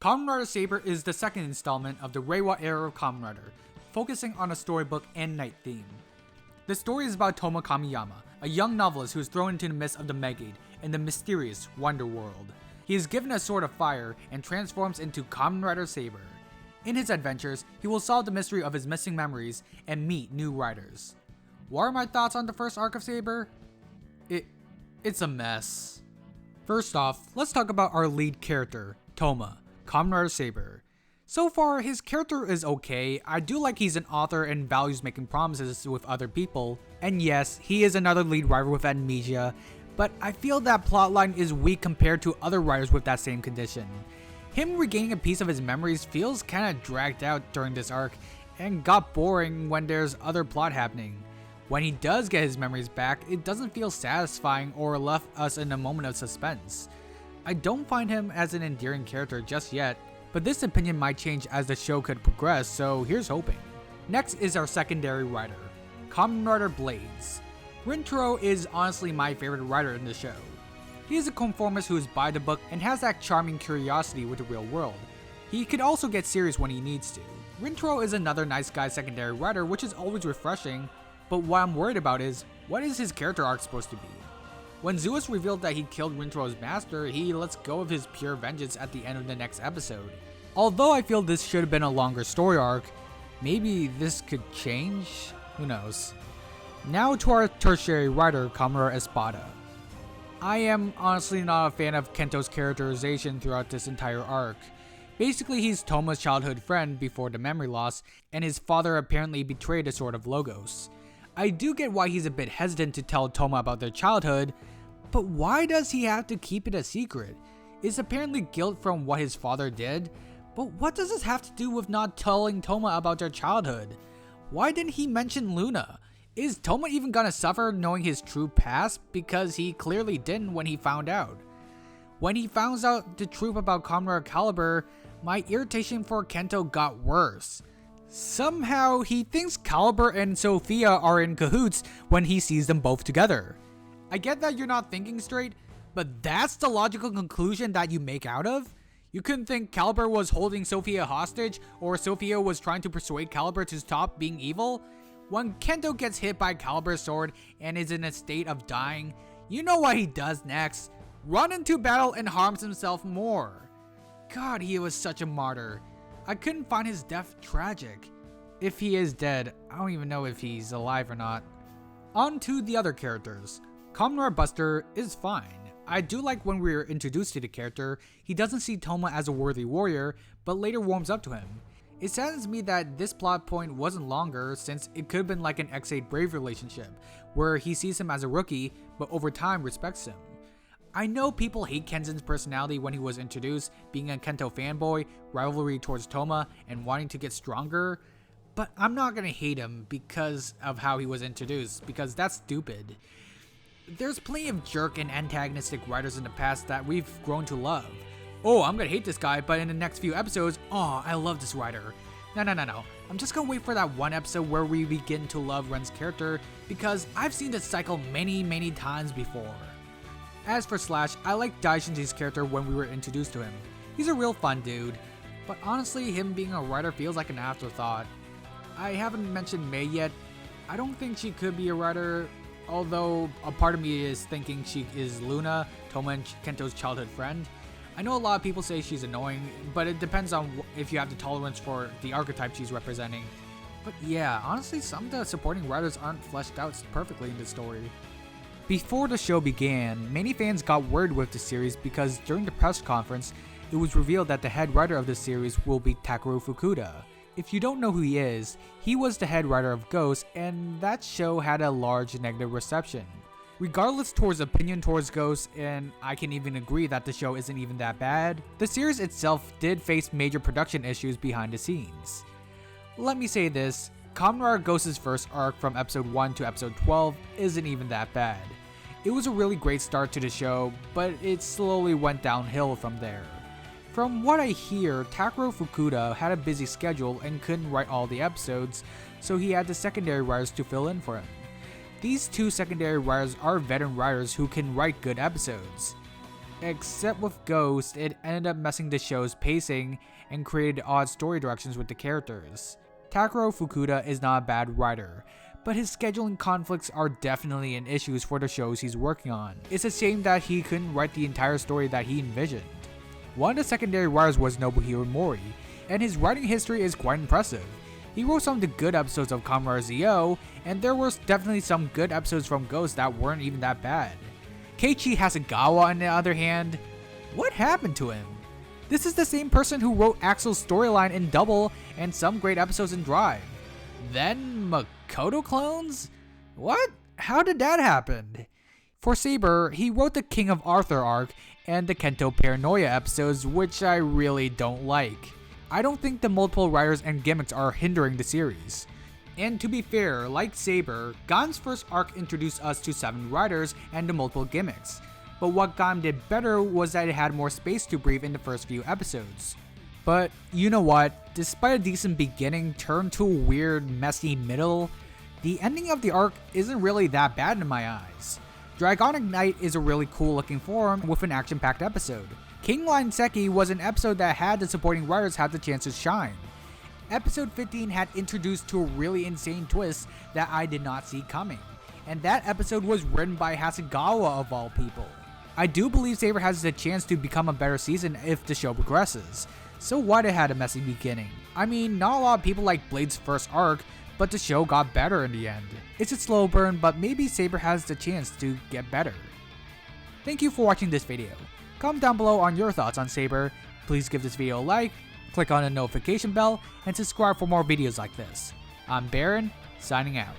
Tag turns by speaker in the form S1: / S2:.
S1: Kamen Rider Saber is the second installment of the Reiwa era of Kamen Rider, focusing on a storybook and night theme. The story is about Toma Kamiyama, a young novelist who is thrown into the midst of the Megade in the mysterious Wonder World. He is given a sword of fire and transforms into Kamen Rider Saber. In his adventures, he will solve the mystery of his missing memories and meet new riders. What are my thoughts on the first arc of Saber? It's a mess. First off, let's talk about our lead character, Toma, Kamen Rider Saber. So far, his character is okay. I do like he's an author and values making promises with other people. And yes, he is another lead rider with amnesia, but I feel that plotline is weak compared to other riders with that same condition. Him regaining a piece of his memories feels kinda dragged out during this arc and got boring when there's other plot happening. When he does get his memories back, it doesn't feel satisfying or left us in a moment of suspense. I don't find him as an endearing character just yet, but this opinion might change as the show could progress, so here's hoping. Next is our secondary rider, Kamen Rider Blades. Rintaro is honestly my favorite rider in the show. He is a conformist who is by the book and has that charming curiosity with the real world. He could also get serious when he needs to. Rintaro is another nice guy secondary rider, which is always refreshing, but what I'm worried about is, what is his character arc supposed to be? When Zeus revealed that he killed Rintaro's master, he lets go of his pure vengeance at the end of the next episode. Although I feel this should have been a longer story arc, maybe this could change? Who knows? Now to our tertiary rider, Kamen Rider Espada. I am honestly not a fan of Kento's characterization throughout this entire arc. Basically, he's Toma's childhood friend before the memory loss, and his father apparently betrayed a sort of Logos. I do get why he's a bit hesitant to tell Toma about their childhood, but why does he have to keep it a secret? It's apparently guilt from what his father did, but what does this have to do with not telling Toma about their childhood? Why didn't he mention Luna? Is Toma even gonna suffer knowing his true past? Because he clearly didn't when he found out. When he found out the truth about Kamen Rider Caliber, my irritation for Kento got worse. Somehow, he thinks Caliber and Sophia are in cahoots when he sees them both together. I get that you're not thinking straight, but that's the logical conclusion that you make out of? You couldn't think Caliber was holding Sophia hostage, or Sophia was trying to persuade Caliber to stop being evil? When Kento gets hit by Caliber's sword and is in a state of dying, you know what he does next. Run into battle and harms himself more. God, he was such a martyr. I couldn't find his death tragic. If he is dead, I don't even know if he's alive or not. On to the other characters. Kamen Rider Buster is fine. I do like when we're introduced to the character, he doesn't see Toma as a worthy warrior, but later warms up to him. It saddens me that this plot point wasn't longer, since it could have been like an X8 Brave relationship, where he sees him as a rookie, but over time respects him. I know people hate Kenzen's personality when he was introduced, being a Kento fanboy, rivalry towards Toma, and wanting to get stronger, but I'm not gonna hate him because of how he was introduced, because that's stupid. There's plenty of jerk and antagonistic writers in the past that we've grown to love. Oh, I'm gonna hate this guy, but in the next few episodes, oh, I love this writer. No. I'm just gonna wait for that one episode where we begin to love Ren's character, because I've seen this cycle many times before. As for Slash, I like Daishinji's character when we were introduced to him. He's a real fun dude, but honestly, him being a writer feels like an afterthought. I haven't mentioned Mei yet. I don't think she could be a writer, although a part of me is thinking she is Luna, Toma and Kento's childhood friend. I know a lot of people say she's annoying, but it depends on if you have the tolerance for the archetype she's representing. But yeah, honestly, some of the supporting writers aren't fleshed out perfectly in this story. Before the show began, many fans got worried with the series because during the press conference, it was revealed that the head writer of the series will be Takeru Fukuda. If you don't know who he is, he was the head writer of Ghost, and that show had a large negative reception. Regardless towards opinion towards Ghost, and I can even agree that the show isn't even that bad, the series itself did face major production issues behind the scenes. Let me say this, Kamen Rider Ghost's first arc from episode 1 to episode 12 isn't even that bad. It was a really great start to the show, but it slowly went downhill from there. From what I hear, Takeru Fukuda had a busy schedule and couldn't write all the episodes, so he had the secondary writers to fill in for him. These two secondary writers are veteran writers who can write good episodes. except with Ghost, it ended up messing the show's pacing and created odd story directions with the characters. Takuro Fukuda is not a bad writer, but his scheduling conflicts are definitely an issue for the shows he's working on. It's a shame that he couldn't write the entire story that he envisioned. One of the secondary writers was Nobuhiro Mori, and his writing history is quite impressive. He wrote some of the good episodes of Kamen Rider ZO, and there was definitely some good episodes from Ghost that weren't even that bad. Keiichi Hasegawa, on the other hand, what happened to him? This is the same person who wrote Axel's storyline in Double and some great episodes in Drive. Then Makoto clones? What? How did that happen? For Saber, he wrote the King of Arthur arc and the Kento Paranoia episodes, which I really don't like. I don't think the multiple writers and gimmicks are hindering the series. And to be fair, like Saber, Gan's first arc introduced us to 7 writers and the multiple gimmicks. But what Gan did better was that it had more space to breathe in the first few episodes. But you know what, despite a decent beginning turned to a weird, messy middle, the ending of the arc isn't really that bad in my eyes. Dragonic Knight is a really cool looking form with an action-packed episode. King Line Seki was an episode that had the supporting writers have the chance to shine. Episode 15 had introduced to a really insane twist that I did not see coming, and that episode was written by Hasegawa of all people. I do believe Saber has the chance to become a better season if the show progresses, so what it had a messy beginning? I mean, not a lot of people like Blade's first arc, but the show got better in the end. It's a slow burn, but maybe Saber has the chance to get better. Thank you for watching this video. Comment down below on your thoughts on Saber, please give this video a like, click on the notification bell, and subscribe for more videos like this. I'm Baron, signing out.